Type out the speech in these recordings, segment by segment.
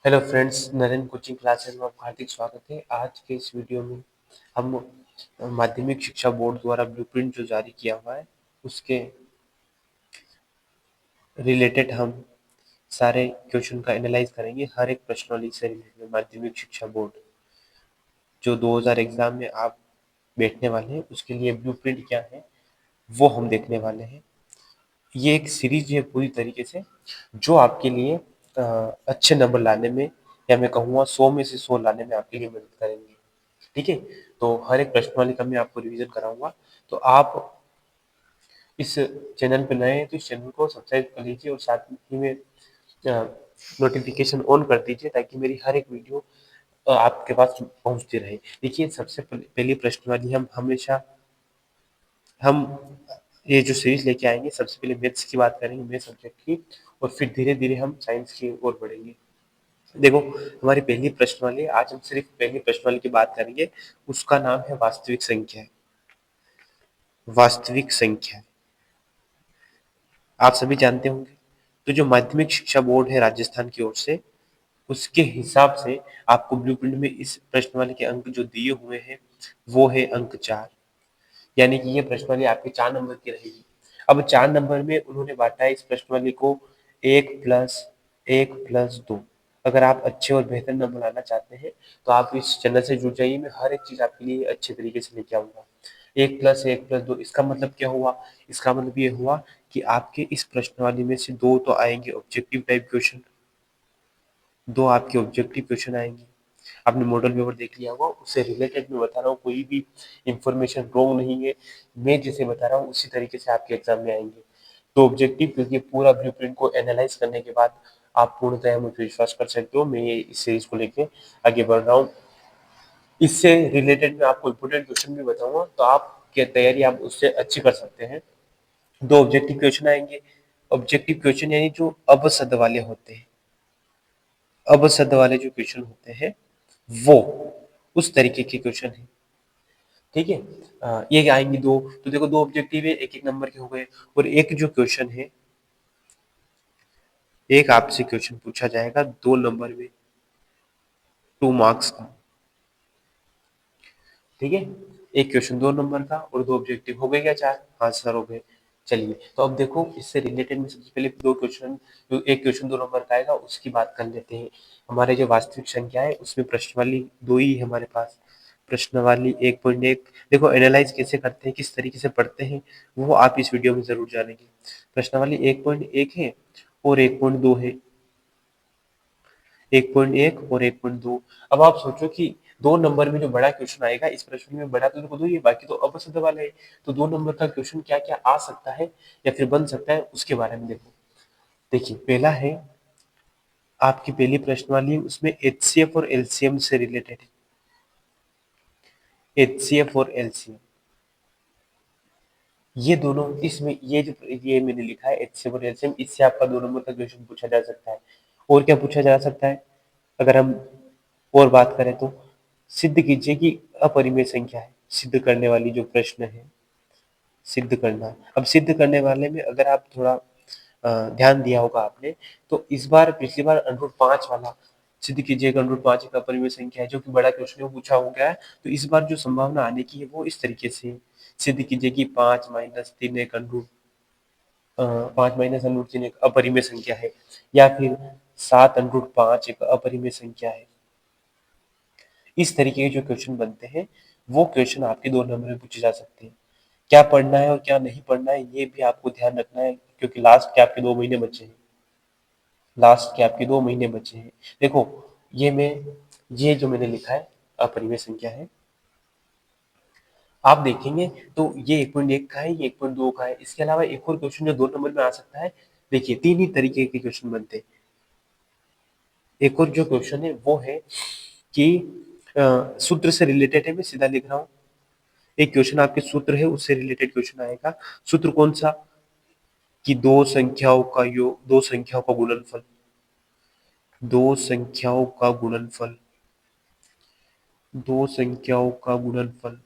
Hello friends, Narendra coaching classes में आपका हार्दिक स्वागत है। आज के इस वीडियो में हम माध्यमिक शिक्षा बोर्ड द्वारा ब्लूप्रिंट जो जारी किया हुआ है उसके रिलेटेड हम सारे क्वेश्चन का एनालाइज करेंगे। हर एक प्रश्नावली से रिलेटेड माध्यमिक शिक्षा बोर्ड जो 2000 एग्जाम में आप बैठने वाले हैं उसके लिए ब्लूप्रिंट क्या है वो हम देखने वाले हैं। ये एक सीरीज है पूरी तरीके से जो आपके लिए अच्छे नंबर लाने में, या मैं कहूँगा 100 में से 100 लाने में आपके लिए मदद करेंगे। ठीक है, तो हर एक प्रश्नावली का मैं आपको रिवीजन कराऊंगा। तो आप इस चैनल पे नए हैं तो इस चैनल को सब्सक्राइब कर लीजिए और साथ ही में नोटिफिकेशन ऑन कर दीजिए ताकि मेरी हर एक वीडियो आपके पास पहुंचती रहे। देखिए, सबसे पहली प्रश्नावली हम ये जो सीरीज लेके आएंगे, सबसे पहले मैथ्स की बात करेंगे, मैथ्स सब्जेक्ट की, और फिर धीरे धीरे हम साइंस की ओर बढ़ेंगे। देखो, हमारी पहली प्रश्नावली, आज हम सिर्फ पहली प्रश्नावली की बात करेंगे। उसका नाम है वास्तविक संख्या। वास्तविक संख्या आप सभी जानते होंगे। तो जो माध्यमिक शिक्षा बोर्ड है राजस्थान की ओर से, उसके हिसाब से आपको ब्लूप्रिंट में इस प्रश्नावली के अंक जो दिए हुए हैं वो है अंक 4। यानी कि ये प्रश्नावली आपके 4 नंबर की रहेगी। अब 4 नंबर में उन्होंने बांटा है इस प्रश्नावली को 1+1+2। अगर आप अच्छे और बेहतर नंबर लाना चाहते हैं तो आप इस चैनल से जुड़ जाइए। मैं हर एक चीज आपके लिए अच्छे तरीके से लेके आऊंगा। 1+1+2 इसका मतलब क्या हुआ? इसका मतलब ये हुआ कि आपके इस प्रश्नावली में से दो तो आएंगे ऑब्जेक्टिव टाइप क्वेश्चन, दो आपके ऑब्जेक्टिव क्वेश्चन आएंगे। आपने मॉडल पेपर देख लिया होगा, उससे रिलेटेड मैं बता रहा हूँ, कोई भी इंफॉर्मेशन रॉन्ग नहीं है। मैं जैसे बता रहा हूँ उसी तरीके से आपके एग्जाम में आएंगे। तो ऑब्जेक्टिव, क्योंकि पूरा ब्लूप्रिंट को एनालाइज करने के बाद आप पूर्णतः मुझ पर विश्वास कर सकते हो। मैं ये इस सीरीज को लेके आगे बढ़ रहा हूँ। इससे रिलेटेड मैं आपको इम्पोर्टेंट क्वेश्चन भी बताऊंगा, तो आपकी तैयारी आप उससे अच्छी कर सकते हैं। दो ऑब्जेक्टिव क्वेश्चन आएंगे। ऑब्जेक्टिव क्वेश्चन यानी जो अबसद वाले होते हैं, अबसद वाले जो क्वेश्चन होते हैं वो उस तरीके के क्वेश्चन है। ठीक है, ये आएंगे दो। तो देखो, दो ऑब्जेक्टिव है, एक एक नंबर के हो गए। और एक जो क्वेश्चन है, एक आपसे क्वेश्चन पूछा जाएगा 2 नंबर में, 2 मार्क्स का। ठीक है, एक क्वेश्चन 2 नंबर का और दो ऑब्जेक्टिव, हो गए क्या? 4। हाँ सर, हो गए। चलिए, तो अब देखो, इससे रिलेटेड में सबसे पहले दो क्वेश्चन, जो एक क्वेश्चन 2 नंबर का आएगा उसकी बात कर लेते हैं। हमारे जो वास्तविक संख्या है उसमें प्रश्नावली दो ही है हमारे पास। प्रश्नावली 1.1, देखो एनालाइज कैसे करते हैं, किस तरीके से पढ़ते हैं, वो आप इस वीडियो में जरूर जानेंगे। प्रश्नावली 1.1 है और 1.2 है। 1.1 और 1.2। अब आप सोचो कि 2 नंबर में जो बड़ा क्वेश्चन आएगा, इस प्रश्न में बड़ा तो देखो दो ही है, बाकी तो अबसद वाले है। तो 2 नंबर का क्वेश्चन क्या क्या आ सकता है या फिर बन सकता है उसके बारे में देखो। देखिए, पहला है आपकी पहली प्रश्नावली, उसमें एचसीएफ और एलसीएम से रिलेटेड है। एचसीएफ और एलसीएम, ये दोनों, इसमें ये मैंने लिखा है एचसीएफ और एलसीएम, इससे आपका 2 नंबर का क्वेश्चन पूछा जा सकता है। और क्या पूछा जा सकता है? अगर हम और बात करें तो सिद्ध कीजिए कि अपरिमेय संख्या है, सिद्ध करने वाली जो प्रश्न है, सिद्ध करना। अब सिद्ध करने वाले में अगर आप थोड़ा ध्यान दिया होगा आपने, तो इस बार, पिछली बार √5 वाला सिद्ध कीजिएगा, √5 एक अपरिमेय संख्या है, जो कि बड़ा क्वेश्चन है, वो पूछा हो गया है। तो इस बार जो संभावना आने की है वो इस तरीके से है। सिद्ध कीजिए कि 5-3 एक अंडरूट 5-3 एक अपरिमेय संख्या है, या फिर 7√5 एक अपरिमेय संख्या है। इस तरीके के जो क्वेश्चन बनते हैं वो क्वेश्चन आपके 2 नंबर में पूछे जा सकते हैं। क्या पढ़ना है और क्या नहीं पढ़ना है ये भी आपको ध्यान रखना है, क्योंकि लास्ट के आपके 2 महीने बचे हैं। लास्ट के आपके 2 महीने बचे हैं। देखो, ये जो मैंने लिखा है अपरिमेय संख्या है, आप देखेंगे तो ये 1.1 का है, ये 1.2 का है। इसके अलावा एक और क्वेश्चन जो 2 नंबर में आ सकता है। देखिए, 3 ही तरीके के क्वेश्चन बनते हैं। एक और जो क्वेश्चन है वो है कि सूत्र से रिलेटेड है, मैं सीधा लिख रहा हूँ। एक क्वेश्चन आपके सूत्र है, उससे रिलेटेड क्वेश्चन आएगा। सूत्र कौन सा? कि दो संख्याओं का गुणनफल, दो संख्याओं का गुणनफल, दो संख्याओं का गुणनफल।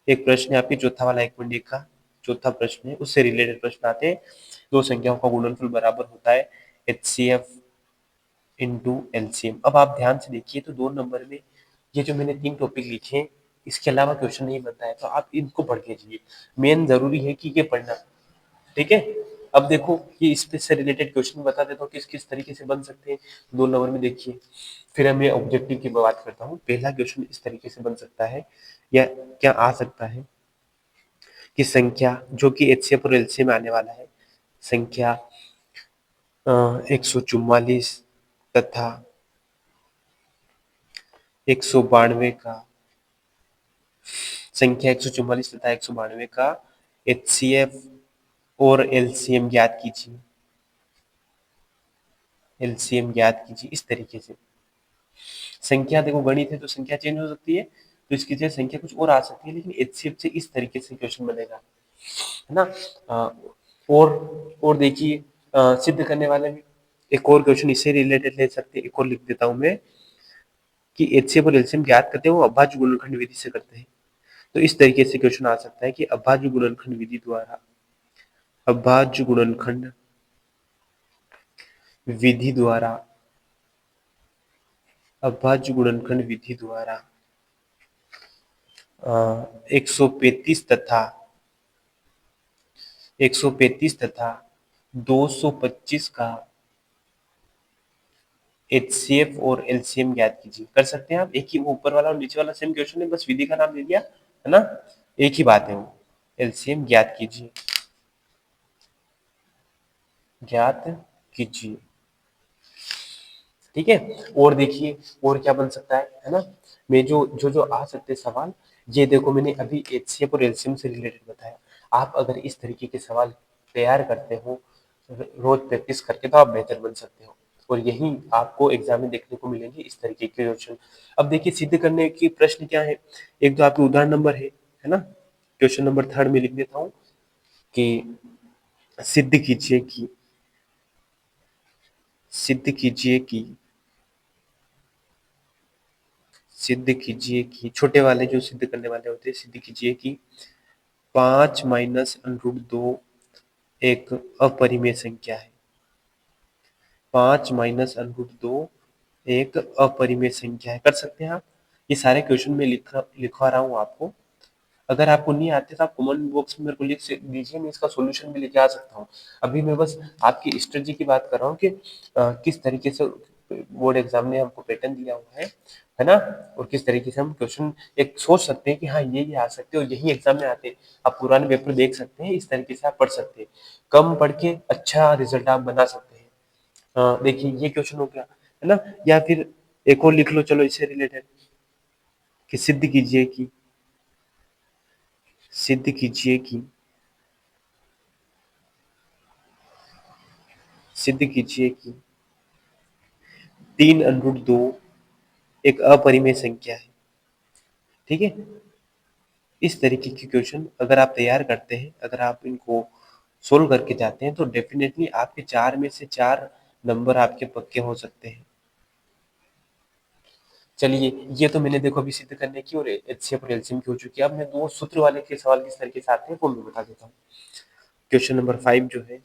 एक प्रश्न है आपके चौथा वाला 1.1 का, चौथा प्रश्न है, उससे रिलेटेड प्रश्न आते हैं। दो संख्याओं का गुणनफल बराबर होता है एचसीएफ इंटू एलसीएम। अब आप ध्यान से देखिए तो 2 नंबर में ये जो मैंने 3 टॉपिक लिखे हैं, इसके अलावा क्वेश्चन नहीं बनता है, तो आप इनको पढ़ के जाइए। मेन जरूरी है कि ये पढ़ना, ठीक है। अब देखो ये इस पे से रिलेटेड क्वेश्चन बता देता हूँ किस किस तरीके से बन सकते हैं। 2 नंबर में देखिए, फिर हम ये ऑब्जेक्टिव की बात करता हूँ। पहला क्वेश्चन इस तरीके से बन सकता है या क्या आ सकता है कि संख्या जो कि एचसीएफ और एलसीएम में आने वाला है, संख्या 144 तथा 192 का, संख्या 144 तथा 192 का एचसीएफ और एलसीएम ज्ञात कीजिए। एलसीएम ज्ञात कीजिए इस तरीके से। संख्या देखो गणित है तो संख्या चेंज हो सकती है, तो इसकी जगह संख्या कुछ और आ सकती है, लेकिन एचसीएफ से इस तरीके से क्वेश्चन बनेगा, है ना। और देखिए सिद्ध करने वाले में एक और क्वेश्चन इससे रिलेटेड ले सकते हैं। एक और लिख देता हूं मैं कि एचसीएफ और एलसीएम ज्ञात करते हैं वो अभाज्य गुणनखंड विधि से करते हैं। तो इस तरीके से क्वेश्चन आ सकता है कि अभाज्य गुणनखंड विधि द्वारा, अभाज्य गुणनखंड विधि द्वारा, अभाज्य गुणनखंड विधि द्वारा 135 तथा 135 तथा 225 का एचसीएफ और एलसीएम ज्ञात कीजिए। कर सकते हैं आप, एक ही वो ऊपर वाला और नीचे वाला सेम क्वेश्चन है, बस विधि का नाम दे दिया, है ना, एक ही बात है वो। एलसीएम ज्ञात कीजिए, ज्ञात कीजिए, ठीक है। और देखिए और क्या बन सकता है ना। मैं जो जो जो आ सकते हैं सवाल, ये देखो मैंने अभी एचसीएफ और एलसीएम से रिलेटेड बताया। आप अगर इस तरीके के सवाल तैयार करते हो रोज प्रैक्टिस करके, तो आप बेहतर बन सकते हो, और यही आपको एग्जाम में देखने को मिलेंगे इस तरीके के क्वेश्चन। अब देखिए सिद्ध करने की प्रश्न क्या है। एक तो आपके उदाहरण नंबर है ना, क्वेश्चन नंबर 3 में लिख देता हूँ कि सिद्ध कीजिए कि, सिद्ध कीजिए कि, सिद्ध कीजिए कि, छोटे वाले जो सिद्ध करने वाले होते हैं, सिद्ध कीजिए कि 5 - √2 एक अपरिमेय संख्या है। 5 - √2 एक अपरिमेय संख्या है। कर सकते हैं आप, ये सारे क्वेश्चन में लिखवा रहा हूँ आपको। अगर आपको नहीं आते तो आप कमेंट बॉक्स में मेरे को लिख दीजिए, मैं इसका सॉल्यूशन भी लेके आ सकता हूँ। अभी मैं बस आपकी स्ट्रेटजी की बात कर रहा हूँ कि किस तरीके से बोर्ड एग्जाम ने हमको पैटर्न दिया हुआ है ना, और किस तरीके से हम क्वेश्चन एक सोच सकते हैं कि हाँ ये आ सकते हैं और यही एग्जाम में आते हैं। आप पुराने पेपर देख सकते हैं, इस तरीके से आप पढ़ सकते हैं, कम पढ़ के अच्छा रिजल्ट आप बना सकते हैं। देखिए ये क्वेश्चन हो गया, है ना। या फिर एक और लिख लो चलो इससे रिलेटेड कि सिद्ध कीजिए कि, सिद्ध कीजिए कि, सिद्ध कीजिए कि 3 √2 एक अपरिमेय संख्या है, ठीक है। इस तरीके के क्वेश्चन अगर आप तैयार करते हैं, अगर आप इनको सोल्व करके जाते हैं, तो डेफिनेटली आपके 4 में से 4 नंबर आपके पक्के हो सकते हैं। चलिए ये तो मैंने देखो अभी सिद्ध करने की और एचसीएफ और एलसीएम की हो चुकी है। अब मैं 2 सूत्र वाले के सवाल किस तरीके से आते हैं वो मैं बता देता हूँ। क्वेश्चन नंबर 5 जो है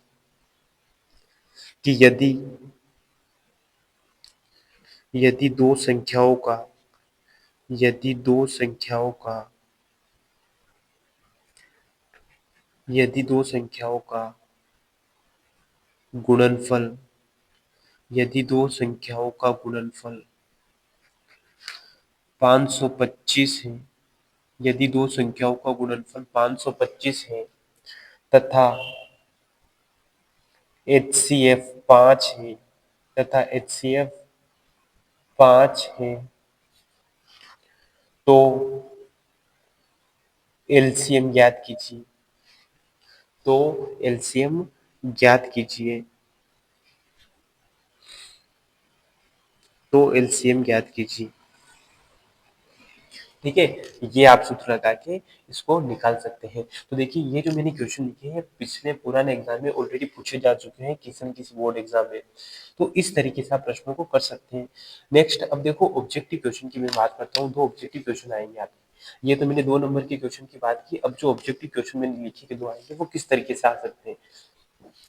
कि यदि यदि दो संख्याओं का, यदि दो संख्याओं का, यदि दो संख्याओं का गुणनफल, यदि दो संख्याओं का गुणनफल 525 है, यदि दो संख्याओं का गुणनफल 525 है तथा एचसीएफ 5 है, तथा एचसीएफ 5 है, तो एलसीएम ज्ञात कीजिए। तो एलसीएम ज्ञात कीजिए, तो एलसीएम ज्ञात कीजिए, ठीक है। ये आप सूत्र लगा के इसको निकाल सकते हैं। तो देखिए ये जो मैंने क्वेश्चन लिखे हैं पिछले पुराने एग्जाम में ऑलरेडी पूछे जा चुके हैं, किसी न किसी बोर्ड एग्जाम में, तो इस तरीके से आप प्रश्नों को कर सकते हैं। नेक्स्ट अब देखो ऑब्जेक्टिव क्वेश्चन की मैं बात करता हूँ। 2 ऑब्जेक्टिव क्वेश्चन आएंगे आपके। ये तो मैंने 2 नंबर के क्वेश्चन की बात की। अब जो ऑब्जेक्टिव क्वेश्चन मैंने लिखे के 2 आएंगे वो किस तरीके से आ सकते हैं।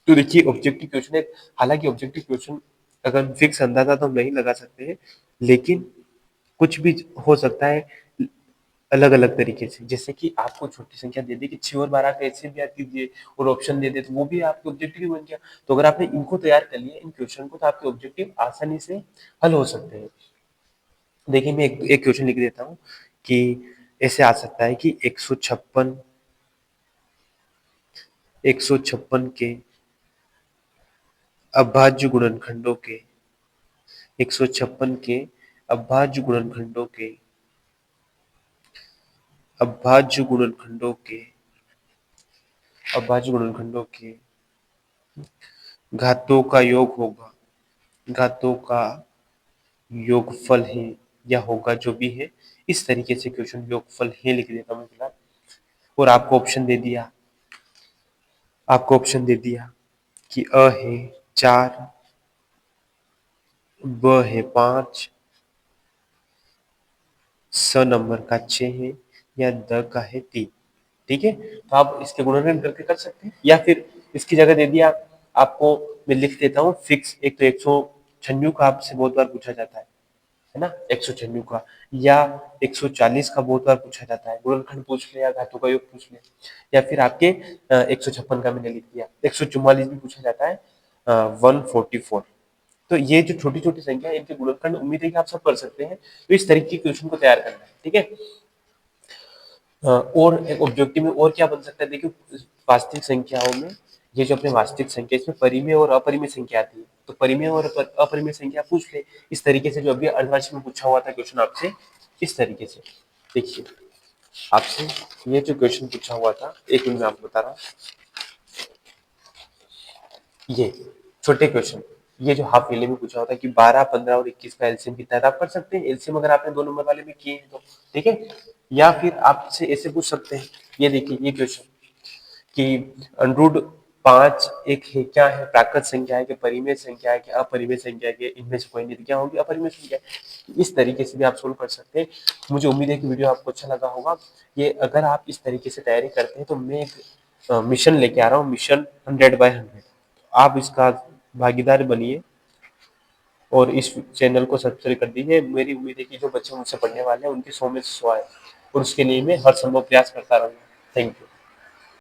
तो देखिए ऑब्जेक्टिव क्वेश्चन है, हालांकि ऑब्जेक्टिव क्वेश्चन अगर फिक्स अंदाजा तो हम नहीं लगा सकते हैं, लेकिन कुछ भी हो सकता है अलग अलग तरीके से। जैसे कि आपको छोटी संख्या दे दी कि 6 और 12 कैसे भी याद कीजिए, और ऑप्शन दे दे तो वो भी आपके ऑब्जेक्टिव ही बन गया। तो अगर आपने इनको तैयार कर लिया इन क्वेश्चन को, तो आपके ऑब्जेक्टिव आसानी से हल हो सकते हैं। देखिए मैं एक क्वेश्चन लिख देता हूँ कि ऐसे आ सकता है कि 156 के अभाज्य गुणनखंडों के 156 के अभाज्य गुणनखंडों के अभाज्य गुणनखंडों के अभाज्य गुणनखंडों के घातों का योग होगा, घातों का योगफल है या होगा, जो भी है। इस तरीके से क्वेश्चन योगफल है लिख देता हूँ फिलहाल। और आपको ऑप्शन दे दिया कि अ है 4, ब है 5, स नंबर का 6 है, या द का है 3। ठीक है, तो आप इसके गुणनखंड करके कर सकते हैं, या फिर इसकी जगह दे दिया आपको। मैं लिख देता हूँ फिक्स। एक तो 196 का आपसे बहुत बार पूछा जाता है ना, 196 का, या 140 का बहुत बार पूछा जाता है। गुणनखंड पूछ ले या घातों का योग पूछ ले, या फिर आपके 156 का मैंने लिख दिया। 144 भी पूछा जाता है, 144। तो ये जो छोटी छोटी संख्या है, इनके गुणनखंड उम्मीद है कि आप सब कर सकते हैं। तो इस तरीके के क्वेश्चन को तैयार करना है, ठीक है। और एक ऑब्जेक्टिव में और क्या बन सकता है, देखिए वास्तविक संख्याओं में, ये जो अपने वास्तविक संख्या, इसमें परिमेय और अपरिमेय संख्या आती है। तो परिमेय और अपरिमेय संख्या पूछ ले इस तरीके से, जो अभी अर्धवार्षिक में पूछा हुआ था क्वेश्चन आपसे, इस तरीके से। देखिए आपसे ये जो क्वेश्चन पूछा हुआ था, एक मिनट में आपको बता रहा हूँ। ये छोटे क्वेश्चन, ये जो हाफ ईयरली में पूछा होता है कि 12, 15 और 21 का एलसीएम कितना है, तो आप कर सकते हैं एलसीएम, अगर आपने 2 नंबर वाले में किए हैं तो। ठीक है, या फिर आपसे ऐसे पूछ सकते हैं, ये देखिए ये क्वेश्चन कि √5 एक है, क्या है, प्राकृत संख्या है कि परिमेय संख्या है कि अपरिमेय संख्या है, कि इनमें से कोई नहीं, तो क्या होगी, अपरिमेय संख्या है। इस तरीके से भी आप सोल्व कर सकते हैं। मुझे उम्मीद है कि वीडियो आपको अच्छा लगा होगा। ये अगर आप इस तरीके से तैयारी करते हैं, तो मैं एक मिशन लेके आ रहा हूँ, मिशन 100/100। आप इसका भागीदार बनिए और इस चैनल को सब्सक्राइब कर दीजिए। मेरी उम्मीद है कि जो बच्चे मुझसे पढ़ने वाले हैं, उनके 100 में से 100 आए, और उसके लिए मैं हर संभव प्रयास करता रहूँगा। Thank you.